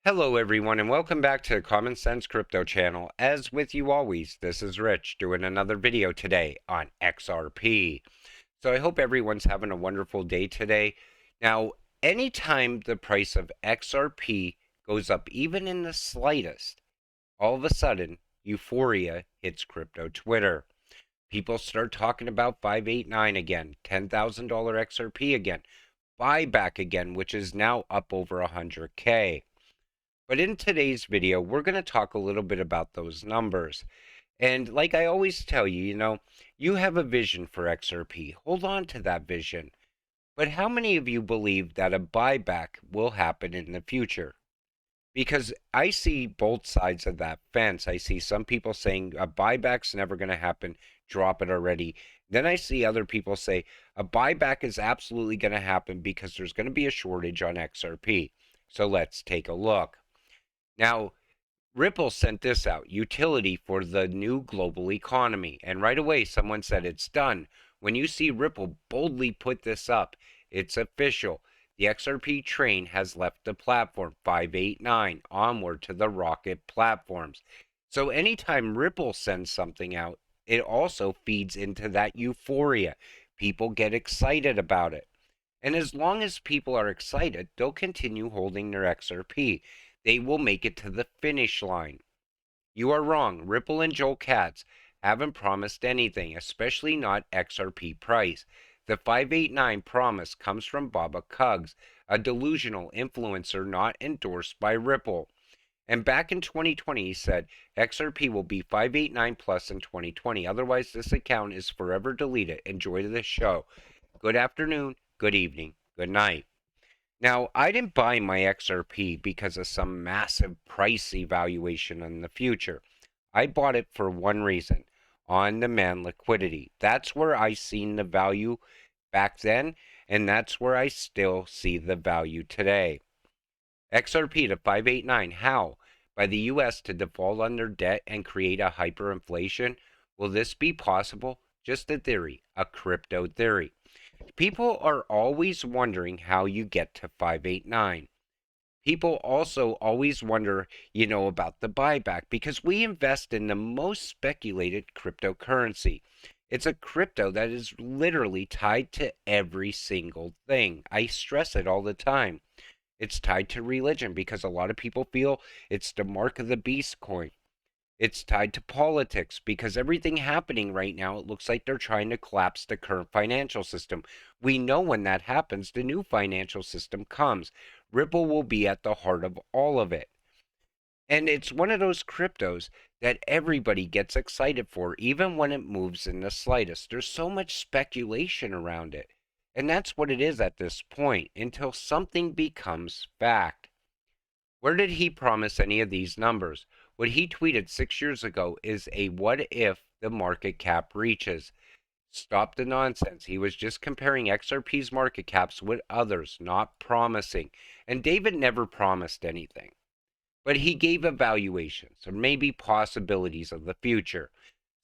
Hello, everyone, and welcome back to the Common Sense Crypto channel. As with you always, this is Rich doing another video today on XRP. So I hope everyone's having a wonderful day today. Now, anytime the price of XRP goes up, even in the slightest, all of a sudden, euphoria hits crypto Twitter. People start talking about 589 again, $10,000 XRP again, Buyback again, which is now up over 100K. But in today's video, we're going to talk a little bit about those numbers. And like I always tell you, you have a vision for XRP. Hold on to that vision. But how many of you believe that a buyback will happen in the future? Because I see both sides of that fence. I see some people saying a buyback's never going to happen, drop it already. Then I see other people say a buyback is absolutely going to happen because there's going to be a shortage on XRP. So let's take a look. Now, Ripple sent this out, utility for the new global economy. And right away, someone said it's done. When you see Ripple boldly put this up, it's official. The XRP train has left the platform 589 onward to the rocket platforms. So anytime Ripple sends something out, it also feeds into that euphoria. People get excited about it. And as long as people are excited, they'll continue holding their XRP. They will make it to the finish line. You are wrong. Ripple and Joel Katz haven't promised anything, especially not XRP price. The 589 promise comes from Baba Kugs, a delusional influencer not endorsed by Ripple. And back in 2020, he said XRP will be 589 plus in 2020. Otherwise, this account is forever deleted. Enjoy the show. Good afternoon, good evening, good night. Now, I didn't buy my XRP because of some massive price evaluation in the future. I bought it for one reason, on-demand liquidity. That's where I seen the value back then, and that's where I still see the value today. XRP to 589, how? By the US to default under debt and create a hyperinflation? Will this be possible? Just a theory, a crypto theory. People are always wondering how you get to 589. People also always wonder, about the buyback because we invest in the most speculated cryptocurrency. It's a crypto that is literally tied to every single thing. I stress it all the time. It's tied to religion because a lot of people feel it's the mark of the beast coin. It's tied to politics because everything happening right now, it looks like they're trying to collapse the current financial system. We know when that happens, the new financial system comes. Ripple will be at the heart of all of it. And it's one of those cryptos that everybody gets excited for, even when it moves in the slightest. There's so much speculation around it. And that's what it is at this point, until something becomes fact. Where did he promise any of these numbers? What he tweeted 6 years ago is a what if the market cap reaches. Stop the nonsense. He was just comparing XRP's market caps with others, not promising. And David never promised anything. But he gave evaluations or maybe possibilities of the future.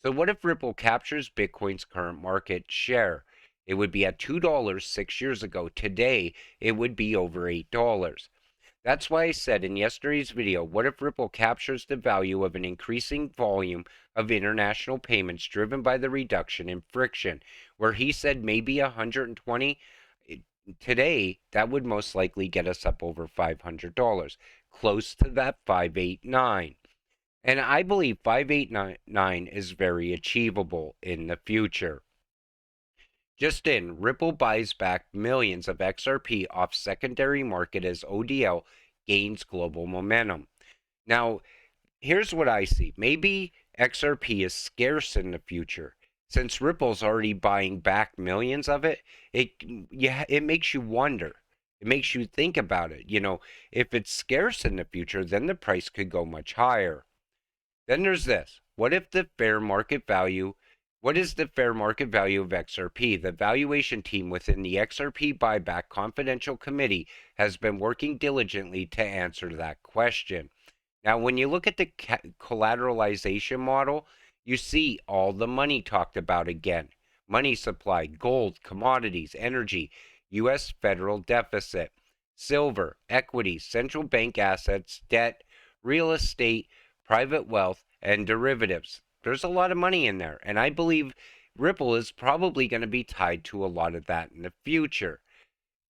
So what if Ripple captures Bitcoin's current market share? It would be at $2 6 years ago. Today, it would be over $8. That's why I said in yesterday's video, what if Ripple captures the value of an increasing volume of international payments driven by the reduction in friction, where he said maybe 120? Today, that would most likely get us up over $500, close to that 589. And I believe 589 is very achievable in the future. Just in, Ripple buys back millions of XRP off secondary market as ODL gains global momentum. Now, here's what I see. Maybe XRP is scarce in the future. Since Ripple's already buying back millions of it, it makes you wonder. It makes you think about it. If it's scarce in the future, then the price could go much higher. Then there's this. What is the fair market value of XRP? The valuation team within the XRP Buyback Confidential Committee has been working diligently to answer that question. Now, when you look at the collateralization model, you see all the money talked about again. Money supply, gold, commodities, energy, U.S. federal deficit. silver, equities, central bank assets, debt, real estate, private wealth, and derivatives. There's a lot of money in there, and I believe Ripple is probably going to be tied to a lot of that in the future.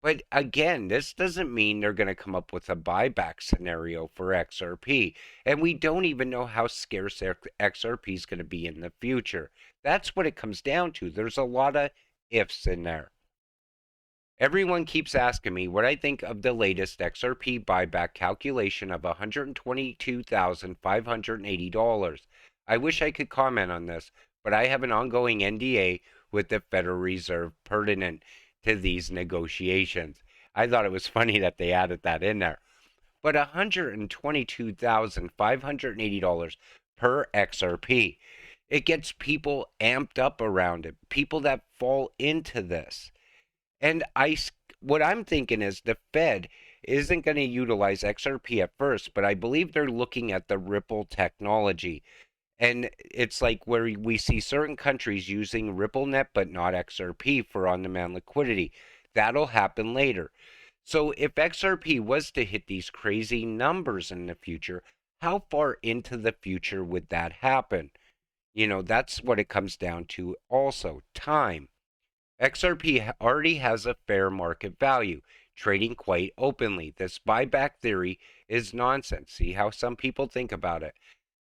But again, this doesn't mean they're going to come up with a buyback scenario for XRP. And we don't even know how scarce XRP is going to be in the future. That's what it comes down to. There's a lot of ifs in there. Everyone keeps asking me what I think of the latest XRP buyback calculation of $122,580. I wish I could comment on this, but I have an ongoing NDA with the Federal Reserve pertinent to these negotiations. I thought it was funny that they added that in there. But $122,580 per XRP. It gets people amped up around it, people that fall into this. And what I'm thinking is the Fed isn't going to utilize XRP at first, but I believe they're looking at the Ripple technology. And it's like where we see certain countries using RippleNet but not XRP for on-demand liquidity. That'll happen later. So if XRP was to hit these crazy numbers in the future, how far into the future would that happen? That's what it comes down to also, time. XRP already has a fair market value, trading quite openly. This buyback theory is nonsense. See how some people think about it.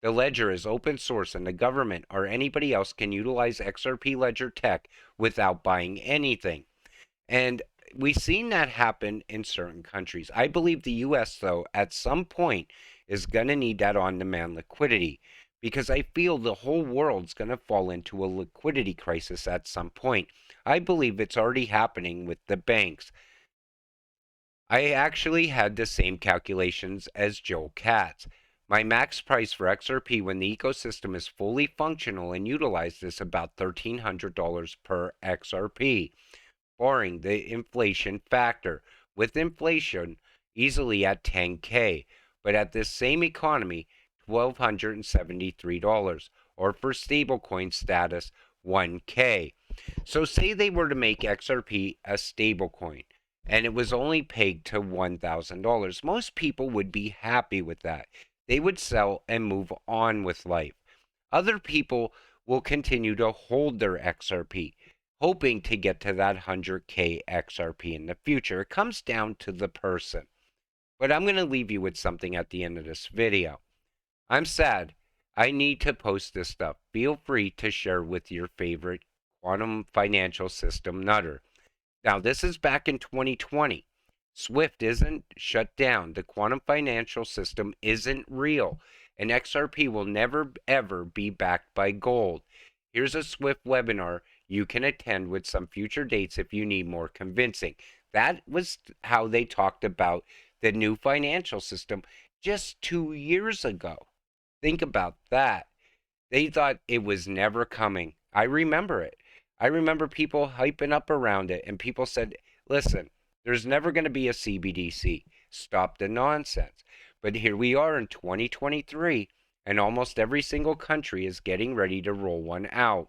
The ledger is open source, and the government or anybody else can utilize XRP ledger tech without buying anything. And we've seen that happen in certain countries. I believe the US, though, at some point is going to need that on demand liquidity because I feel the whole world's going to fall into a liquidity crisis at some point. I believe it's already happening with the banks. I actually had the same calculations as Joel Katz. My max price for XRP when the ecosystem is fully functional and utilized is about $1,300 per XRP, barring the inflation factor. With inflation easily at 10K, but at this same economy, $1,273, or for stablecoin status, 1K. So say they were to make XRP a stablecoin and it was only pegged to $1,000. Most people would be happy with that. They would sell and move on with life. Other people will continue to hold their XRP, hoping to get to that 100K XRP in the future. It comes down to the person. But I'm going to leave you with something at the end of this video. I'm sad. I need to post this stuff. Feel free to share with your favorite quantum financial system nutter. Now, this is back in 2020. SWIFT isn't shut down. The quantum financial system isn't real. And XRP will never, ever be backed by gold. Here's a SWIFT webinar you can attend with some future dates if you need more convincing. That was how they talked about the new financial system just 2 years ago. Think about that. They thought it was never coming. I remember it. I remember people hyping up around it, and people said, listen, there's never going to be a CBDC. Stop the nonsense. But here we are in 2023, and almost every single country is getting ready to roll one out.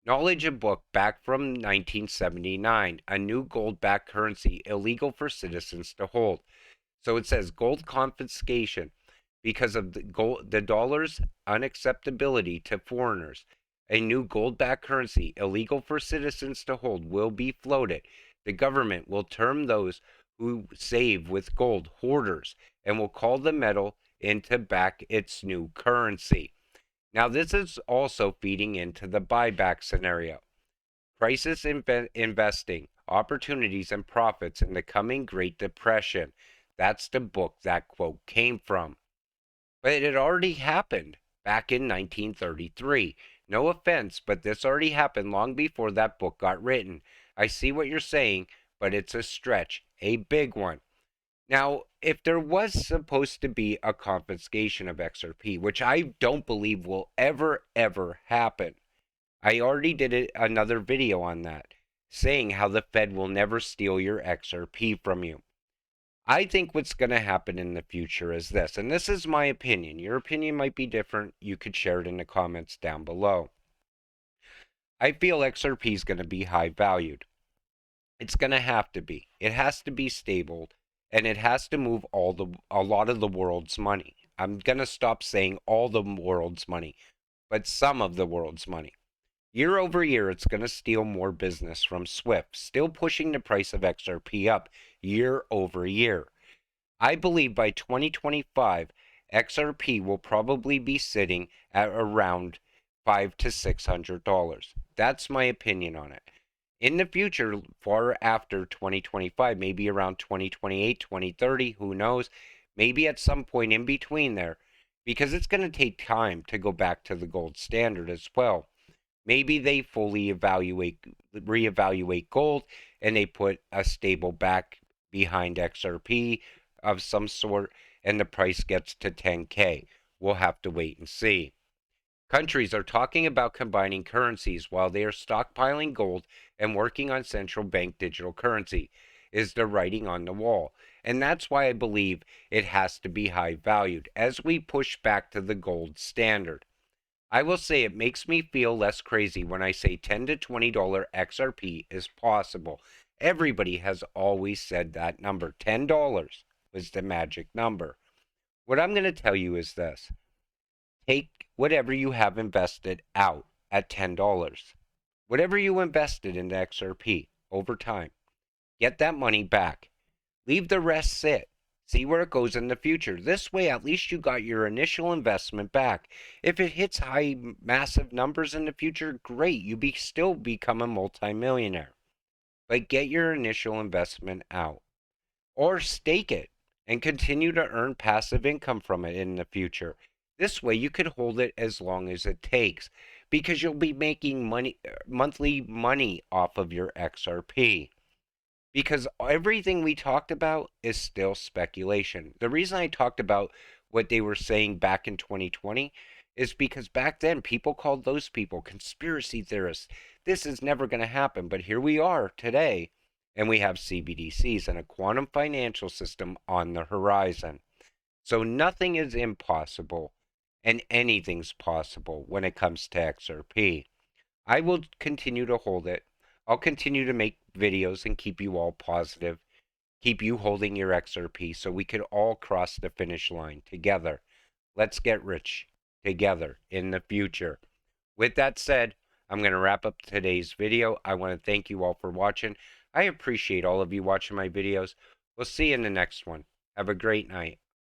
Knowledge, a book back from 1979, a new gold-backed currency illegal for citizens to hold. So it says gold confiscation because of the dollar's unacceptability to foreigners. A new gold-backed currency illegal for citizens to hold will be floated. The government will term those who save with gold hoarders and will call the metal in to back its new currency. Now, this is also feeding into the buyback scenario. Crisis investing, opportunities and profits in the coming Great Depression. That's the book that quote came from. But it had already happened back in 1933. No offense, but this already happened long before that book got written. I see what you're saying, but it's a stretch, a big one. Now, if there was supposed to be a confiscation of XRP, which I don't believe will ever happen, I already did another video on that, saying how the Fed will never steal your XRP from you. I think what's going to happen in the future is this, and this is my opinion. Your opinion might be different. You could share it in the comments down below. I feel XRP is going to be high valued. It's going to have to be. It has to be stable, and it has to move a lot of the world's money. I'm going to stop saying all the world's money, but some of the world's money. Year over year, it's going to steal more business from Swift, still pushing the price of XRP up year over year. I believe by 2025, XRP will probably be sitting at around $500 to $600. That's my opinion on it. In the future, far after 2025, maybe around 2028, 2030, who knows? Maybe at some point in between there, because it's going to take time to go back to the gold standard as well. Maybe they fully reevaluate gold and they put a stable back behind XRP of some sort and the price gets to 10K. We'll have to wait and see. Countries are talking about combining currencies while they are stockpiling gold and working on central bank digital currency. Is the writing on the wall? And that's why I believe it has to be high valued as we push back to the gold standard. I will say it makes me feel less crazy when I say $10 to $20 XRP is possible. Everybody has always said that number. $10 was the magic number. What I'm going to tell you is this. Take whatever you have invested out at $10. Whatever you invested in the XRP over time, get that money back. Leave the rest sit. See where it goes in the future. This way, at least you got your initial investment back. If it hits high, massive numbers in the future, great. You still become a multimillionaire. But get your initial investment out. Or stake it and continue to earn passive income from it in the future. This way, you could hold it as long as it takes because you'll be making monthly money off of your XRP. Because everything we talked about is still speculation. The reason I talked about what they were saying back in 2020 is because back then people called those people conspiracy theorists. This is never going to happen, but here we are today, and we have CBDCs and a quantum financial system on the horizon. So nothing is impossible, and anything's possible when it comes to XRP. I will continue to hold it. I'll continue to make videos and keep you all positive, keep you holding your XRP so we could all cross the finish line together. Let's get rich together in the future. With that said, I'm going to wrap up today's video. I want to thank you all for watching. I appreciate all of you watching my videos. We'll see you in the next one. Have a great night.